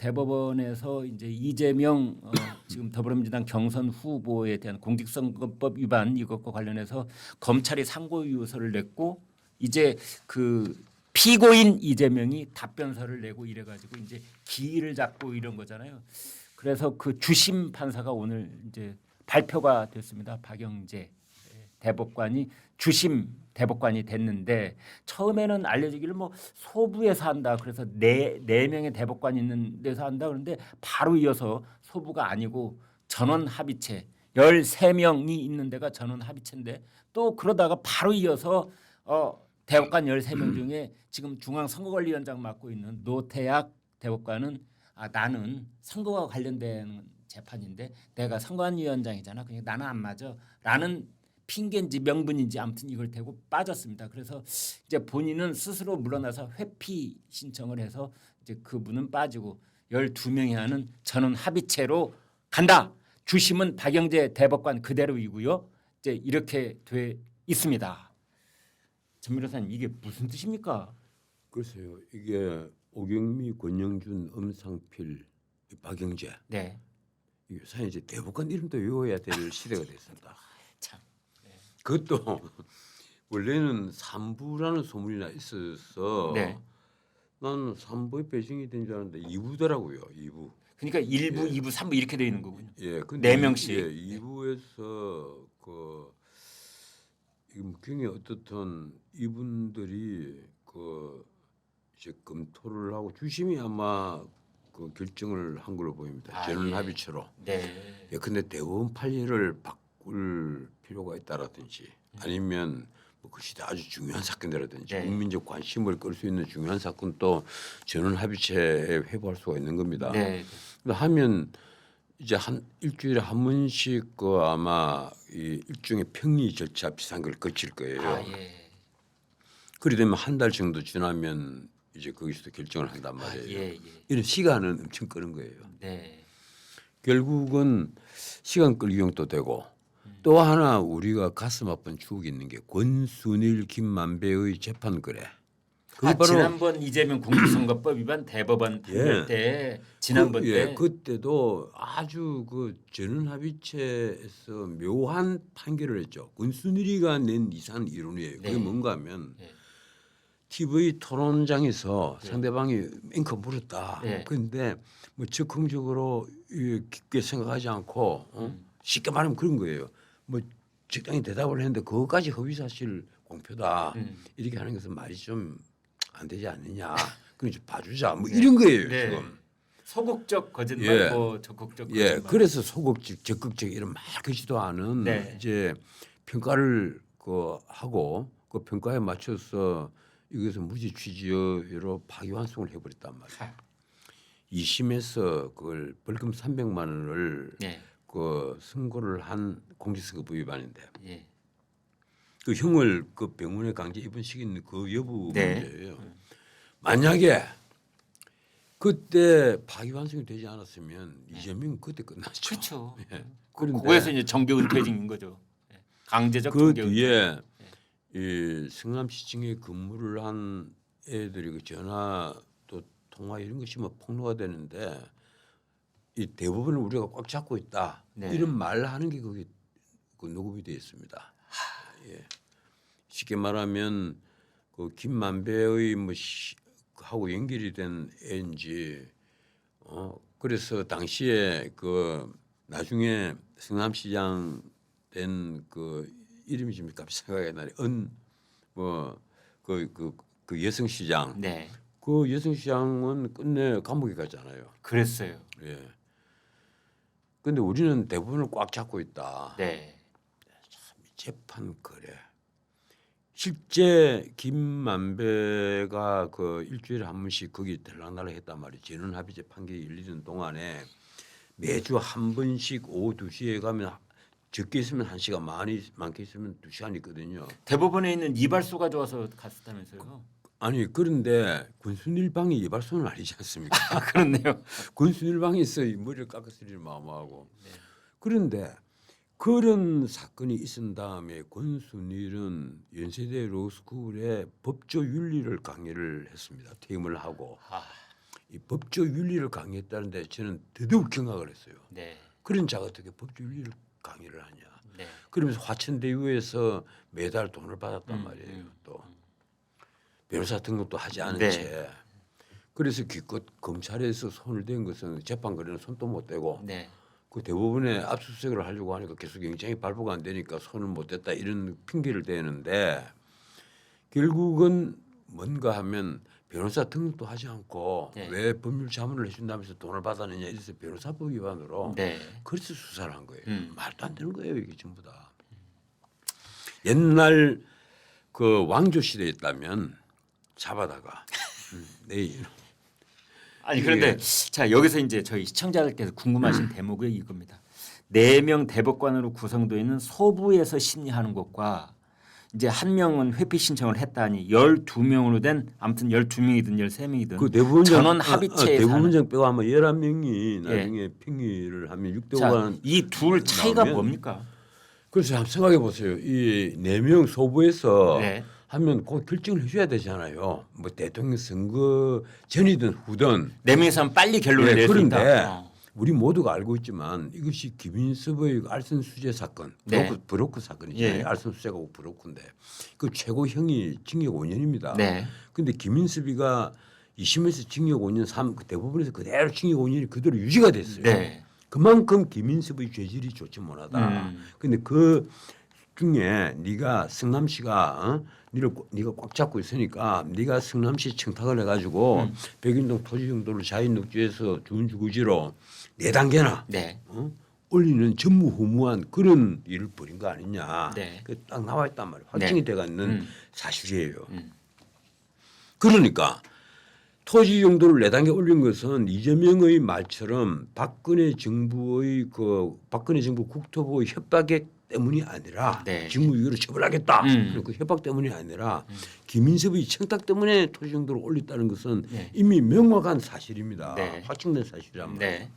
대법원에서 이제 이재명 지금 더불어민주당 경선 후보에 대한 공직선거법 위반 이것과 관련해서 검찰이 상고 유서를 냈고 이제 그 피고인 이재명이 답변서를 내고 이래가지고 이제 기일을 잡고 이런 거잖아요. 그래서 그 주심 판사가 오늘 이제 발표가 됐습니다. 박영재 대법관이 주심 대법관이 됐는데 처음에는 알려지기를 뭐 소부에서 한다. 그래서 네 명의 대법관이 있는 데서 한다. 그런데 바로 이어서 소부가 아니고 전원 합의체 13명이 있는 데가 전원 합의체인데 또 그러다가 바로 이어서 대법관 13명 중에 지금 중앙선거관리위원장 맡고 있는 노태학 대법관은 나는 선거와 관련된 재판인데 내가 선관위원장이잖아. 그러니까 나는 안 맞아. 라는 핑계인지 명분인지 아무튼 이걸 대고 빠졌습니다. 그래서 이제 본인은 스스로 물러나서 회피 신청을 해서 이제 그분은 빠지고 12명이 하는 전원 합의체로 간다. 주심은 박영재 대법관 그대로이고요. 이제 이렇게 돼 있습니다. 전 변호사님 이게 무슨 뜻입니까? 글쎄요. 이게 오경미, 권영준, 엄상필, 박영재. 네. 이게 사실 이제 대법관 이름도 외워야 될 시대가 됐습니다. 참. 그것도 원래는 삼부라는 소문이 나 있어서 네. 나는 삼부에 배정이 된 줄 알았는데 2부더라고요. 2부. 그러니까 1부, 2부, 3부 이렇게 돼 있는 거군요. 예, 네 명씩. 예, 2부에서 그 지금 굉장히 어떻든 이분들이 그 이제 검토를 하고 주심이 아마 그 결정을 한 걸로 보입니다. 전원 합의체로. 네. 예, 근데 대법원 판례를 바꿀 필요가 있다라든지 아니면 뭐 그 시대 아주 중요한 사건이라든지 네. 국민적 관심을 끌 수 있는 중요한 사건도 전원 합의체에 회부할 수가 있는 겁니다. 네. 근데 하면 이제 한 일주일에 한 번씩 그 아마 이 일종의 평의 절차 비슷한 걸 거칠 거예요. 예. 그리 되면 한 달 정도 지나면 이제 거기서도 결정을 한단 말이에요. 예. 이런 시간은 엄청 끄는 거예요. 네. 결국은 시간 끌기 용도 되고 또 하나 우리가 가슴 아픈 추억이 있는 게 권순일 김만배의 재판 거래. 지난번 이재명 공직선거법 위반 대법원 판결 때 지난번 때 그때도 아주 그 전원 합의체에서 묘한 판결을 했죠. 권순일이가 낸 이상 이론이에요. 그게 네. 뭔가 하면 네. TV 토론장에서 상대방이 앵커 물었다. 네. 그런데 뭐 적극적으로 깊게 생각하지 않고 쉽게 말하면 그런 거예요. 뭐 적당히 대답을 했는데 그것까지 허위사실 공표다. 이렇게 하는 것은 말이 좀 안 되지 않느냐. 그럼 좀 봐주자. 뭐 이런 거예요. 네. 지금. 소극적 거짓말, 예. 적극적 거짓말. 예, 그래서 소극적, 적극적 이런 말 그지도 않은 네. 이제 평가를 그 하고 그 평가에 맞춰서 이것을 무죄 취지로 파기환송을 해버렸단 말이에요. 2심에서 그걸 벌금 300만 원을 네. 그 선고를 한 공직선거법 위반인데 예. 그 형을 그 병원에 강제 입원시킨 그 여부 네. 문제예요. 만약에 그때 파기환송이 되지 않았으면 이재명 그때 끝났죠. 그렇죠. 예. 거기서 이제 정계 은퇴직인 거죠. 예. 강제적 그 정계 은퇴. 뒤에 이 성남시청에 근무를 한 애들이 그 전화 또 통화 이런 것이 뭐 폭로가 되는데 이 대부분을 우리가 꽉 잡고 있다. 네. 이런 말을 하는 게 거기 그 녹음이 되어 있습니다. 예. 쉽게 말하면 그 김만배의 뭐 하고 연결이 된 애인지 그래서 당시에 그 나중에 성남시장 된 그 이름이 좀 갑자기 생각이 나네. 그 여성시장. 네. 그 여성시장은 끝내 감옥에 갔잖아요. 그랬어요. 예. 근데 우리는 대부분을 꽉 잡고 있다. 네. 재판 거래. 실제 김만배가 그 일주일에 한 번씩 거기 들락날락 했단 말이에요. 전원 합의체 판결이 열리는 동안에 매주 한 번씩 오후 2시에 가면 적게 있으면 1시간, 많게 있으면 2시간 있거든요. 대법원에 있는 이발소가 좋아서 갔었다면서요. 아니 그런데 권순일 방이 이발소는 아니지 않습니까? 그렇네요. 권순일 방에서 이 머리를 깎아쓰리는 마음하고. 그런데 그런 사건이 있은 다음에 권순일은 연세대 로스쿨에 법조 윤리를 강의를 했습니다. 퇴임을 하고 이 법조 윤리를 강의했다는데 저는 더더욱 경악을 했어요. 네. 그런 자가 어떻게 법조 윤리를 강의를 하냐. 네. 그러면서 화천대유에서 매달 돈을 받았단 말이에요. 또 변호사 등록도 하지 않은 네. 채. 그래서 기껏 검찰에서 손을 댄 것은 재판거래는 손도 못 대고 네. 그 대부분의 압수수색을 하려고 하니까 계속 영장이 발부가 안 되니까 손을 못 댔다 이런 핑계를 대는데 결국은 뭔가 하면 변호사 등록도 하지 않고 네. 왜 법률 자문을 해준다면서 돈을 받았느냐 이래서 변호사법 위반으로 네. 그래서 수사를 한 거예요. 음. 말도 안 되는 거예요 이게 전부 다. 옛날 그 왕조 시대에 있다면 잡아다가 내일 아니 그런데 자 여기서 이제 저희 시청자들께서 궁금하신 대목이 이겁니다. 4명 대법관으로 구성되어 있는 소부에서 심리하는 것과 이제 한 명은 회피 신청을 했다니 12명으로 된 아무튼 12명이든 13명이든 그 대부분적 전원 합의체에서 대부분적 빼고 아마 11명이 나중에 핑의를 하면 6대 5가 이 둘 차이가 나오면 뭡니까? 그래서 한번 생각해 보세요. 이 4명 소부에서 네. 하면 꼭 결정을 해줘야 되잖아요. 뭐 대통령 선거 전이든 후든 4명이서 하면 빨리 결론을 낼 수 그런데 있다. 우리 모두가 알고 있지만 이것이 김인섭의 알선수재 사건, 네. 브로커 사건이잖아요. 예. 알선수재하고 브로커인데 그 최고형이 징역 5년입니다. 네. 그런데 김인섭이가 2심에서 징역 5년, 그 대법원에서 그대로 징역 5년이 그대로 유지가 됐어요. 네. 그만큼 김인섭의 죄질이 좋지 못하다. 근데 그 중에 네가 성남시가 네가 꽉 잡고 있으니까 네가 성남시 청탁을 해가지고 백인동 토지 정도를 자연녹지에서 준주거지로 4단계나 네. 올리는 전무후무한 그런 일을 벌인 거 아니냐. 네. 그 딱 나와 있단 말이에요. 확정이 돼가 있는 사실이에요. 그러니까 토지 용도를 4단계 올린 것은 이재명의 말처럼 박근혜 정부 국토부의 협박에 때문이 아니라 네. 직무유기로 처벌하겠다. 그 협박 때문이 아니라 김인섭의 청탁 때문에 토지 용도를 올렸다는 것은 네. 이미 명확한 사실입니다. 네. 확정된 사실이란 말이에요. 네.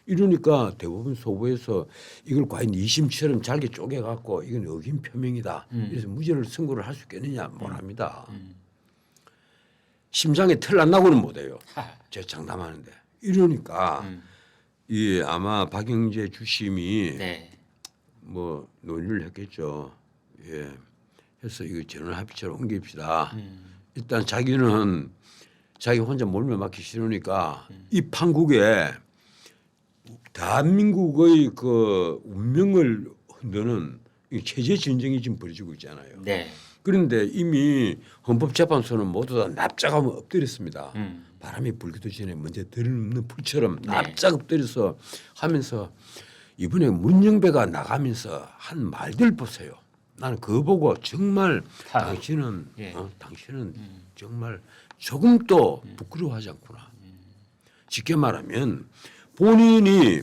이러니까 대부분 소부에서 이걸 과연 2심처럼 잘게 쪼개갖고 이건 의견 표명이다. 그래서 무죄를 선고를 할 수 있겠느냐 못합니다. 심장에 털 안 나고는 못해요. 제가 장담하는데. 이러니까 이 아마 박영재 주심이 네. 뭐 논의를 했겠죠. 예. 해서 이거 전원 합의체로 옮깁시다. 일단 자기는 자기 혼자 몰매 맞기 싫으니까 이 판국에 대한민국의 그 운명을 흔드는 이 체제 전쟁이 지금 벌어지고 있잖아요. 네. 그런데 이미 헌법재판소는 모두 다 납작하면 엎드렸습니다. 바람이 불기도 전에 먼저 들는 불처럼 납작 엎드려서 하면서 이번에 문영배가 나가면서 한 말들 보세요. 나는 그거 보고 정말 당신은 당신은 정말 조금도 부끄러워하지 않구나. 쉽게 말하면 본인이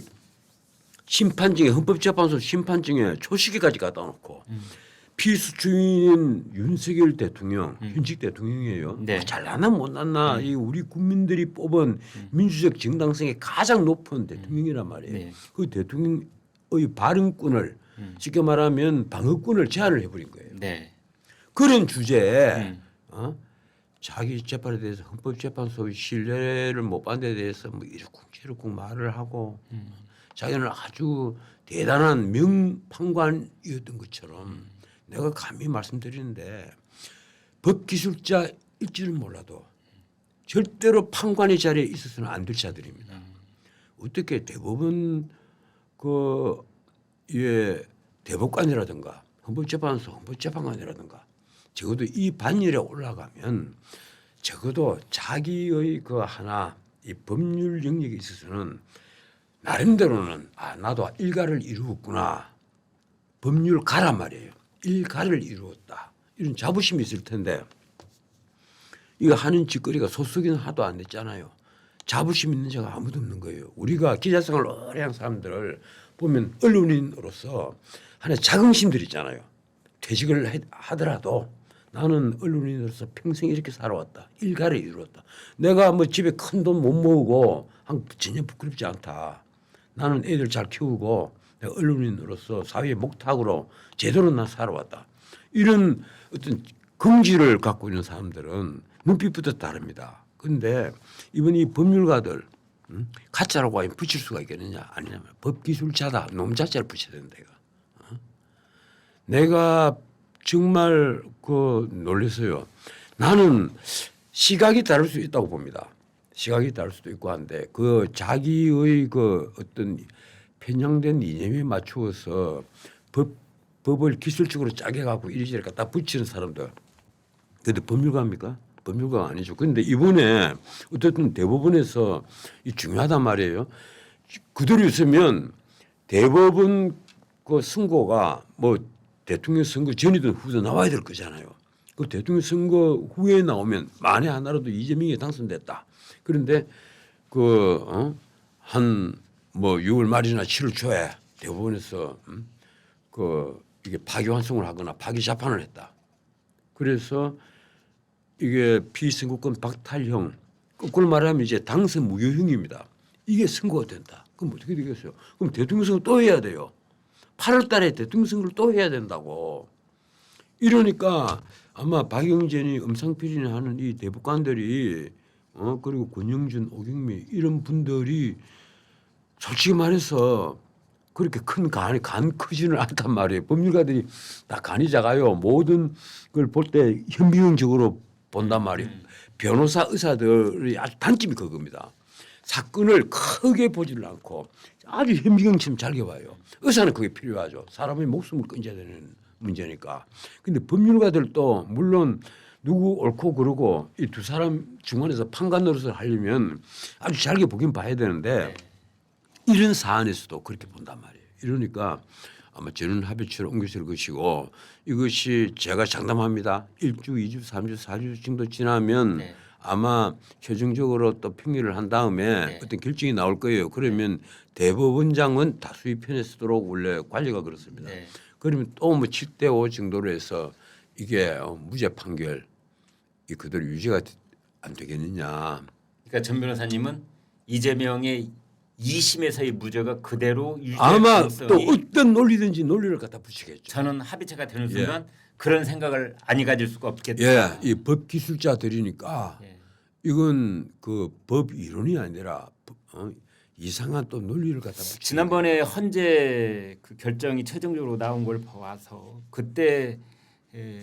심판증에 헌법재판소 심판증에 초시계까지 갖다 놓고 피수주인 윤석열 대통령 현직 대통령이에요. 네. 잘났나 못났나 이 우리 국민들이 뽑은 민주적 정당성이 가장 높은 대통령이란 말이에요. 네. 그 대통령의 발언권을 쉽게 말하면 방어권을 제한을 해버린 거예요. 네. 그런 주제에 자기 재판에 대해서 헌법재판소의 신뢰를 못 받는 데 대해서 뭐 이러쿵저러쿵 말을 하고 자기는 아주 대단한 명판관이었던 것처럼 내가 감히 말씀드리는데 법기술자일지는 몰라도 절대로 판관의 자리에 있어서는 안 될 자들입니다. 어떻게 대법원 대법관이라든가 헌법재판소 헌법재판관이라든가 적어도 이 반열에 올라가면 적어도 자기의 그 하나 이 법률 영역에 있어서는 나름대로는 나도 일가를 이루었구나. 법률가란 말이에요. 일가를 이루었다. 이런 자부심이 있을 텐데 이거 하는 짓거리가 소속이는 하도 안 됐잖아요. 자부심 있는 자가 아무도 없는 거예요. 우리가 기자생활 오래 한 사람들을 보면 언론인으로서 하나의 자긍심들 있잖아요. 퇴직을 하더라도 나는 언론인으로서 평생 이렇게 살아왔다. 일가를 이루었다. 내가 뭐 집에 큰 돈 못 모으고 전혀 부끄럽지 않다. 나는 애들 잘 키우고 내가 언론인으로서 사회의 목탁으로 제대로 나 살아왔다. 이런 어떤 긍지를 갖고 있는 사람들은 눈빛부터 다릅니다. 근데 이번 이 법률가들 가짜라고 하면 붙일 수가 있겠느냐? 아니냐면 법기술자다. 놈 자체를 붙여야 된다 이거. 내가 정말 그 놀랐어요. 나는 시각이 다를 수 있다고 봅니다. 시각이 다를 수도 있고 한데 그 자기의 그 어떤 편향된 이념에 맞추어서 법을 기술적으로 짜게 갖고 이리저리 갖다 붙이는 사람들. 근데 법률가입니까? 법률가가 아니죠. 그런데 이번에 어쨌든 대법원에서 이 중요하단 말이에요. 그대로 있으면 대법원 그 선고가 뭐 대통령 선거 전이든 후든 나와야 될 거잖아요. 그 대통령 선거 후에 나오면 만에 하나라도 이재명이 당선됐다. 그런데 한 뭐 6월 말이나 7월 초에 대법원에서 이게 파기환송을 하거나 파기 재판을 했다. 그래서 이게 피선거권 박탈형, 거꾸로 말하면 이제 당선 무효형입니다. 이게 선고가 된다. 그럼 어떻게 되겠어요? 그럼 대통령 선거 또 해야 돼요. 8월 달에 대통령 선거를 또 해야 된다고. 이러니까 아마 박영진이 엄상필이나 하는 이 대법관들이 그리고 권영준, 오경미 이런 분들이 솔직히 말해서 그렇게 큰 간 크지는 않단 말이에요. 법률가들이 다 간이 작아요. 모든 걸 볼 때 현미경적으로 본단 말이에요. 변호사 의사들이 아주 단점이 그겁니다. 사건을 크게 보지를 않고 아주 현미경처럼 잘게 봐요. 의사는 그게 필요하죠. 사람의 목숨을 끊어야 되는 문제니까. 근데 법률가들도 물론 누구 옳고 그르고 이 두 사람 중간에서 판관 노릇을 하려면 아주 잘게 보긴 봐야 되는데 이런 사안에서도 그렇게 본단 말이에요. 이러니까 아마 전원 합의체로 옮겨질 것이고 이것이 제가 장담합니다. 1주, 2주, 3주, 4주 정도 지나면 아마 최종적으로 또 평의를 한 다음에 어떤 결정이 나올 거예요. 그러면 대법원장은 다수의 편에 서도록 원래 관리가 그렇습니다. 그러면 또 뭐 7대5 정도로 해서 이게 무죄 판결 이 그대로 유지가 안 되겠느냐. 그러니까 전 변호사님은 이재명의 2심에서의 무죄가 그대로 유지될 아마 가능성이 또 어떤 논리든지 논리를 갖다 붙이겠죠. 저는 합의체가 되는 순간 그런 생각을 아니 가질 수가 없겠다. 예, 이 법 기술자들이니까 예. 이건 그 법 이론이 아니라 이상한 또 논리를 갖다 붙이는. 지난번에 헌재 그 결정이 최종적으로 나온 걸 봐서 그때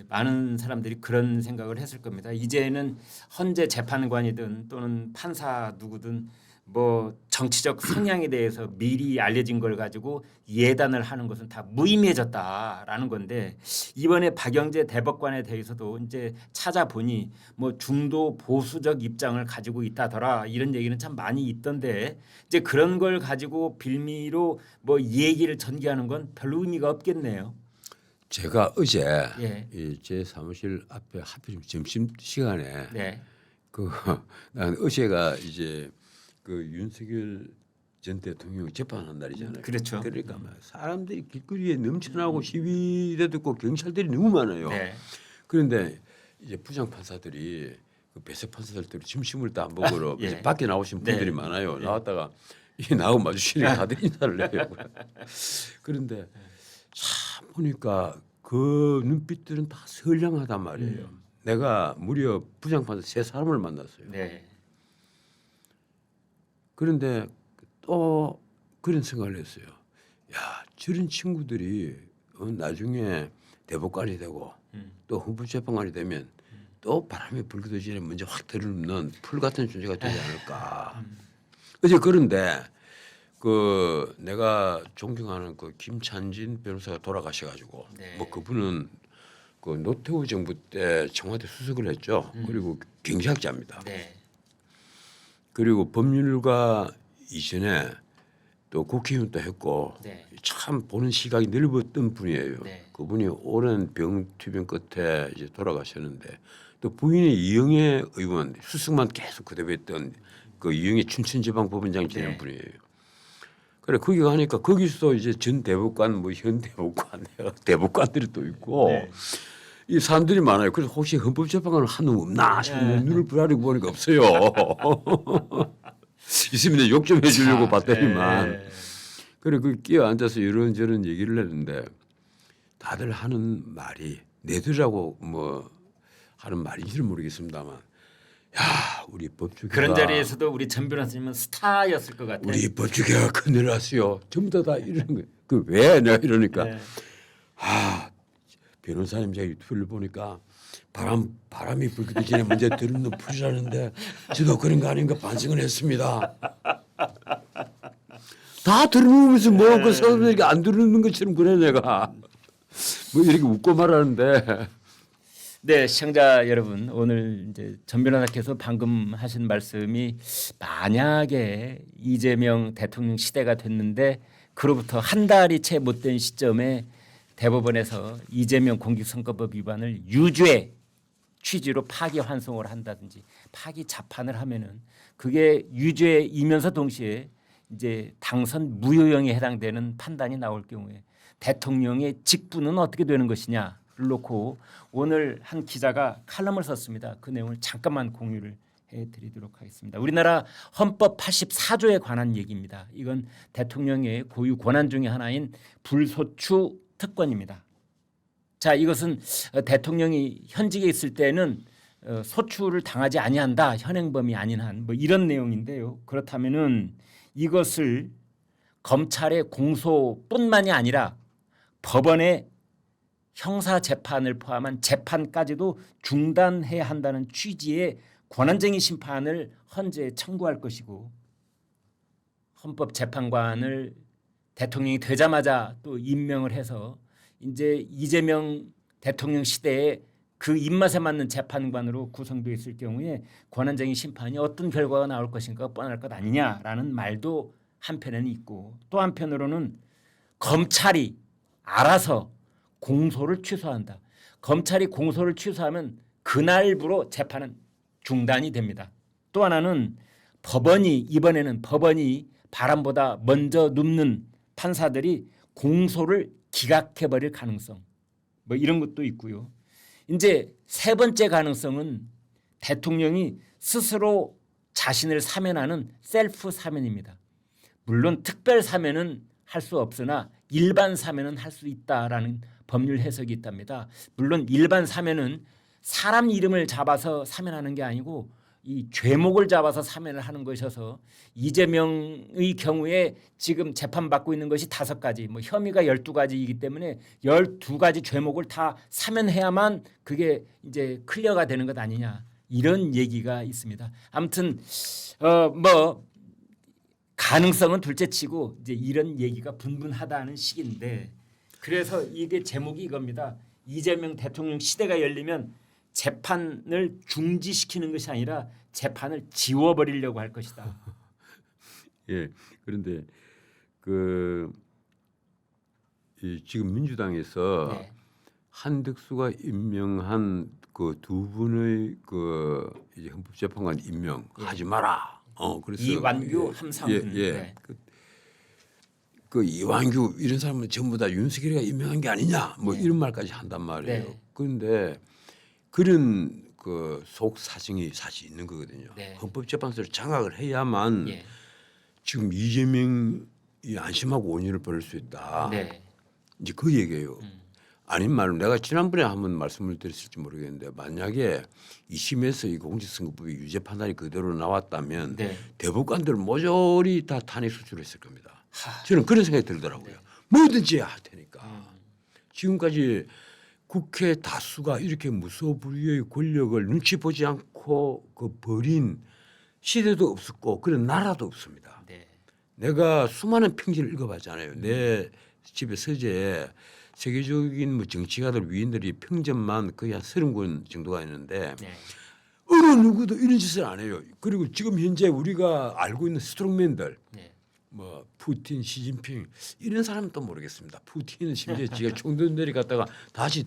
많은 사람들이 그런 생각을 했을 겁니다. 이제는 헌재 재판관이든 또는 판사 누구든 뭐 정치적 성향에 대해서 미리 알려진 걸 가지고 예단을 하는 것은 다 무의미해졌다라는 건데 이번에 박영재 대법관에 대해서도 이제 찾아보니 뭐 중도 보수적 입장을 가지고 있다더라 이런 얘기는 참 많이 있던데 이제 그런 걸 가지고 빌미로 뭐 이 얘기를 전개하는 건 별로 의미가 없겠네요. 제가 어제 예. 제 사무실 앞에 하필 점심 시간에 네. 난 어제가 이제 그 윤석열 전 대통령 재판한 날이잖아요. 그렇죠. 그러니까 사람들이 길거리에 넘쳐나고 시위대도 있고 경찰들이 너무 많아요. 네. 그런데 이제 부장 판사들이 그 배석 판사들도 점심을 다 먹으러 예. 밖에 나오신 분들이 네. 많아요. 나왔다가 이 나하고 마주치니까 다들 인사를 해요. 그런데 참 보니까 그 눈빛들은 다 선량하단 말이에요. 내가 무려 부장 판사 3사람을 만났어요. 네. 그런데 또 그런 생각을 했어요. 야, 저런 친구들이 나중에 대법관이 되고 또 헌법재판관이 되면 또 바람이 불기도 전에 먼저 확 들어눕는 풀 같은 존재가 되지 않을까. 어제 그런데 그 내가 존경하는 그 김찬진 변호사가 돌아가셔가지고 네. 뭐 그분은 그 노태우 정부 때 청와대 수석을 했죠. 그리고 경제학자입니다. 네. 그리고 법률가 이전에 또 국회의원도 했고 네. 참 보는 시각이 넓었던 분이에요. 네. 그분이 오랜 병투병 끝에 이제 돌아가셨는데 또 부인이 이영애 의원 수석만 계속 그대로했던 그 이영애 춘천지방법원장 지낸 네. 분이에요. 그래 거기 가니까 거기서 이제 전 대법관 뭐 현 대법관 대법관들이 또 있고 네. 이 사람들이 많아요. 그래서 혹시 헌법재판관을 한 놈 없나 싶은데 눈을 부라리고 보니까 없어요. 있으면 욕 좀 해주려고 봤더니만. 네. 그래 그 끼어 앉아서 이런저런 얘기를 했는데 다들 하는 말이 내들하고 뭐 하는 말인지는 모르겠습니다만 야 우리 법조계가 그런 자리에서도 우리 전 변호사님은 스타였을 것 같아요. 우리 법조계가 큰일 났어요. 전부 다 이러는 거예요. 그왜 내가 이러니까 네. 변호사님 제가 유튜브를 보니까 바람이 불기 전에 문제 들은 놈 풀이라는데 저도 그런 거 아닌가 반성을 했습니다. 다 들으면서 뭐그 사람들이 안 들는 것처럼 그래 내가 뭐 이렇게 웃고 말하는데 네, 시청자 여러분, 오늘 이제 전 변호사께서 방금 하신 말씀이 만약에 이재명 대통령 시대가 됐는데 그로부터 한 달이 채 못 된 시점에 대법원에서 이재명 공직선거법 위반을 유죄 취지로 파기 환송을 한다든지 파기 자판을 하면은 그게 유죄이면서 동시에 이제 당선 무효형에 해당되는 판단이 나올 경우에 대통령의 직분은 어떻게 되는 것이냐를 놓고 오늘 한 기자가 칼럼을 썼습니다. 그 내용을 잠깐만 공유를 해드리도록 하겠습니다. 우리나라 헌법 84조에 관한 얘기입니다. 이건 대통령의 고유 권한 중에 하나인 불소추 특권입니다. 자, 이것은 대통령이 현직에 있을 때는 소추를 당하지 아니한다. 현행범이 아닌 한 뭐 이런 내용인데요. 그렇다면은 이것을 검찰의 공소뿐만이 아니라 법원의 형사 재판을 포함한 재판까지도 중단해야 한다는 취지의 권한쟁의 심판을 헌재에 청구할 것이고 헌법재판관을 대통령이 되자마자 또 임명을 해서 이제 이재명 대통령 시대에 그 입맛에 맞는 재판관으로 구성되어 있을 경우에 권한쟁의 심판이 어떤 결과가 나올 것인가 뻔할 것 아니냐라는 말도 한편에는 있고 또 한편으로는 검찰이 알아서 공소를 취소한다. 검찰이 공소를 취소하면 그날부로 재판은 중단이 됩니다. 또 하나는 이번에는 법원이 바람보다 먼저 눕는 판사들이 공소를 기각해버릴 가능성 뭐 이런 것도 있고요. 이제 세 번째 가능성은 대통령이 스스로 자신을 사면하는 셀프 사면입니다. 물론 특별 사면은 할 수 없으나 일반 사면은 할 수 있다라는 법률 해석이 있답니다. 물론 일반 사면은 사람 이름을 잡아서 사면하는 게 아니고 이 죄목을 잡아서 사면을 하는 것이어서 이재명의 경우에 지금 재판받고 있는 것이 5가지, 뭐 혐의가 12가지이기 때문에 12가지 죄목을 다 사면해야만 그게 이제 클리어가 되는 것 아니냐 이런 얘기가 있습니다. 아무튼 뭐 가능성은 둘째치고 이제 이런 얘기가 분분하다는 식인데 그래서 이게 제목이 이겁니다. 이재명 대통령 시대가 열리면 재판을 중지시키는 것이 아니라 재판을 지워버리려고 할 것이다. 예. 그런데 지금 민주당에서 네. 한덕수가 임명한 그 두 분의 이제 헌법재판관 임명하지 마라. 그래서 이완규, 함상훈. 예. 네. 그 이완규 이런 사람은 전부 다 윤석열이가 임명한 게 아니냐 뭐 네. 이런 말까지 한단 말이에요. 네. 그런데 그런 그 속 사정이 사실 있는 거거든요. 네. 헌법재판소를 장악을 해야만 예. 지금 이재명이 안심하고 원인을 벌일 수 있다. 네. 이제 그 얘기예요. 아닌 말로 내가 지난번에 한번 말씀을 드렸을지 모르겠는데 만약에 2심에서 이 공직선거법이 유죄 판단이 그대로 나왔다면 네. 대법관들 모조리 다 탄핵 소추했을 겁니다. 저는 그런 생각이 들더라고요. 뭐든지 할 테니까. 지금까지 국회 다수가 이렇게 무소불위의 권력을 눈치 보지 않고 버린 시대도 없었고 그런 나라도 없습니다. 네. 내가 수많은 평지를 읽어봤잖아요. 내 집에 서재에 세계적인 뭐 정치가들 위인들이 평전만 거의 한 30권 정도가 있는데 네. 어느 누구도 이런 짓을 안 해요. 그리고 지금 현재 우리가 알고 있는 스트롱맨들 네. 뭐 푸틴, 시진핑 이런 사람은 또 모르겠습니다. 푸틴은 심지어 지가 총돈 내려갔다가 다시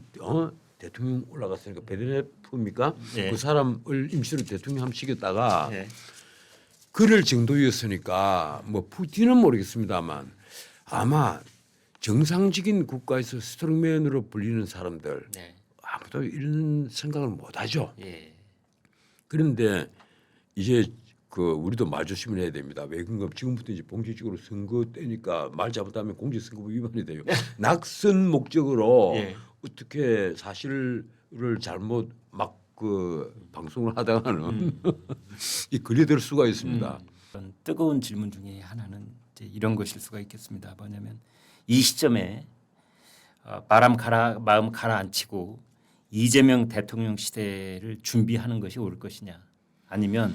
대통령 올라갔으니까 베드레프입니까? 네. 그 사람을 임시로 대통령 함 시켰다가 네. 그럴 정도였으니까 뭐 푸틴은 모르겠습니다만 아마 정상적인 국가에서 스트롱맨으로 불리는 사람들 네. 아무도 이런 생각을 못하죠. 예. 그런데 이제 우리도 말 조심을 해야 됩니다. 왜 그런가? 지금부터 이제 본격적으로 선거 때니까 말 잘못하면 공직선거법 위반이 돼요. 낙선 목적으로 예. 어떻게 사실을 잘못 막 그 방송을 하다가는 이 걸려들 수가 있습니다. 그런 뜨거운 질문 중에 하나는 이제 이런 것일 수가 있겠습니다. 뭐냐면 이 시점에 마음 가라앉히고 이재명 대통령 시대를 준비하는 것이 옳을 것이냐, 아니면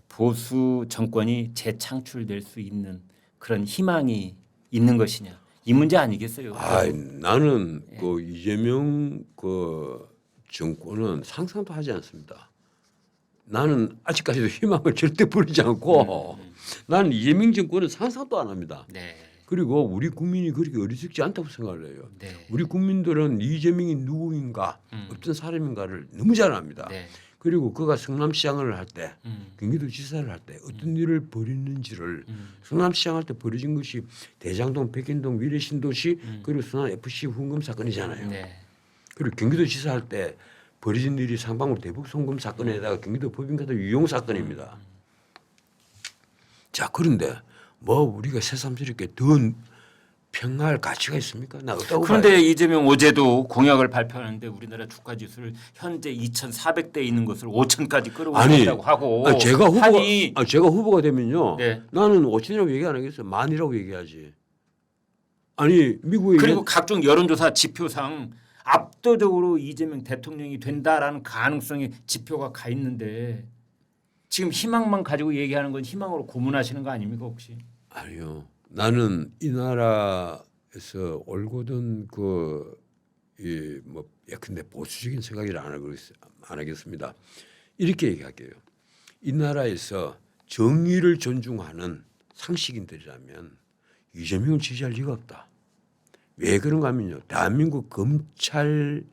보수 정권이 재창출될 수 있는 그런 희망이 있는 것이냐, 이 문제 아니겠어요? 나는 그 이재명 그 정권은 상상도 하지 않습니다. 나는 아직까지도 희망을 절대 버리지 않고 나는 이재명 정권은 상상도 안 합니다. 네. 그리고 우리 국민이 그렇게 어리석지 않다고 생각을 해요. 네. 우리 국민들은 이재명이 누구인가 어떤 사람인가를 너무 잘 압니다. 네. 그리고 그가 성남시장을 할 때 경기도지사를 할 때 어떤 일을 벌였는지를 성남시장 할 때 벌어진 것이 대장동, 백인동, 위례신도시 그리고 순환FC 후원금 사건이잖아요. 네. 그리고 경기도지사 할 때 벌어진 일이 상방울 대북 송금 사건에다가 경기도 법인카드 유용 사건입니다. 자, 그런데 뭐 우리가 새삼스럽게 더 평할 가치가 있습니까? 나 없다고 그런데 봐요. 이재명 어제도 공약을 발표하는데 우리나라 주가 지수를 현재 2,400대 있는 것을 5,000까지 끌어올린다고 하고 제가 후보가 하니 제가 후보가 되면요. 네. 나는 5천이라고 얘기 안 하겠어요. 만이라고 얘기하지. 아니 미국에 그리고 각종 여론조사 지표상 압도적으로 이재명 대통령이 된다라는 가능성의 지표가 가 있는데 지금 희망만 가지고 얘기하는 건 희망으로 고문하시는 거 아닙니까 혹시? 아니요. 나는 이 나라에서 올곧은 그이뭐 예컨대 보수적인 생각을 안 하겠습니다. 이렇게 얘기할게요. 이 나라에서 정의를 존중하는 상식인들이라면 이재명을 지지할 리가 없다. 왜 그런가 하면요. 대한민국 검찰들이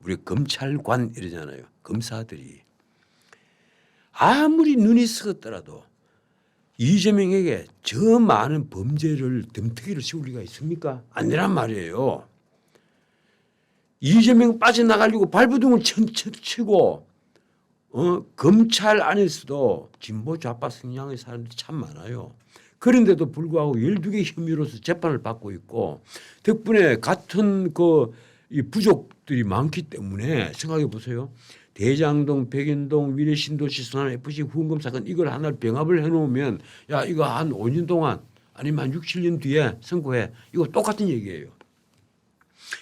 우리 검찰관 이러잖아요. 검사들이 아무리 눈이 썩었더라도 이재명에게 저 많은 범죄를 덤터기를 씌울 리가 있습니까? 아니란 말이에요. 이재명 빠져나가려고 발버둥을 치고 검찰 안에서도 진보 좌파 성향의 사람들이 참 많아요. 그런데도 불구하고 12개 혐의로서 재판을 받고 있고 덕분에 같은 이 부족들이 많기 때문에 생각해 보세요. 대장동, 백인동, 위례신도시, 순환FC 후원금 사건 이걸 하나를 병합을 해놓으면 야 이거 한 5년 동안 아니면 한 6, 7년 뒤에 선고해. 이거 똑같은 얘기예요.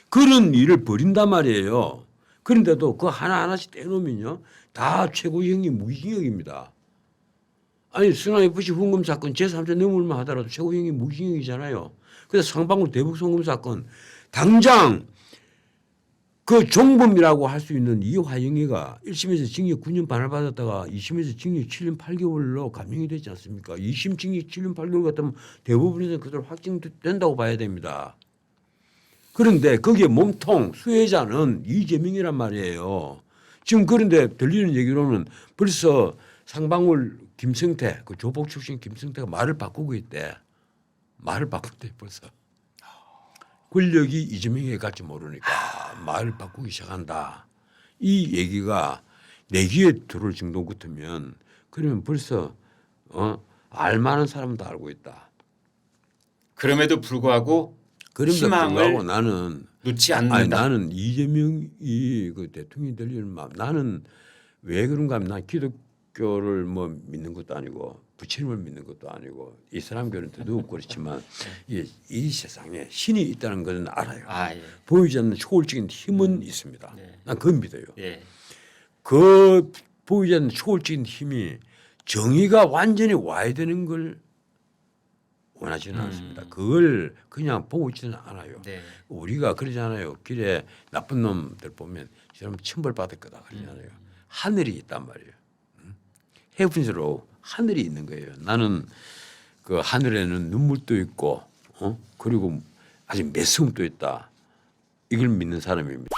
그런 일을 벌인단 말이에요. 그런데도 그 하나하나씩 떼놓으면요. 다 최고형이 무기징역입니다. 아니 순환FC 후원금 사건 제3자 뇌물만 하더라도 최고형이 무기징역이잖아요. 그래서 상방울 대북 송금 사건 당장 그 종범이라고 할 수 있는 이화영이가 1심에서 징역 9년 반을 받았다가 2심에서 징역 7년 8개월로 감형이 되지 않습니까? 2심 징역 7년 8개월 같으면 대부분에서 그대로 확정된다고 봐야 됩니다. 그런데 거기에 몸통 수혜자는 이재명이란 말이에요. 지금 그런데 들리는 얘기로는 벌써 상방울 김성태 그 조폭 출신 김성태가 말을 바꾸고 있대. 말을 바꾼대 벌써. 권력이 이재명에게 갈지 모르니까 말을 바꾸기 시작한다. 이 얘기가 내 귀에 들어올 정도 같으면 그러면 벌써 알만한 사람은 다 알고 있다. 그럼에도 불구하고 희망을 나는 놓지 않는다. 아니, 나는 이재명이 그 대통령이 되려는 마음. 나는 왜 그런가 하면 난 기독교를 뭐 믿는 것도 아니고 부처님을 믿는 것도 아니고 이슬람교는 더더욱 그렇지만 이 세상에 신이 있다는 것은 알아요. 예. 보이지 않는 초월적인 힘은 있습니다. 난 그건 믿어요. 예. 그 보이지 않는 초월적인 힘이 정의가 완전히 와야 되는 걸 원하지는 않습니다. 그걸 그냥 보고 있지는 않아요. 네. 우리가 그러잖아요. 길에 나쁜 놈들 보면 저놈 천벌 받을 거다 그러잖아요. 하늘이 있단 말이에요. 헤븐스로 하늘이 있는 거예요. 나는 그 하늘에는 눈물도 있고 그리고 아직 매스움도 있다. 이걸 믿는 사람입니다.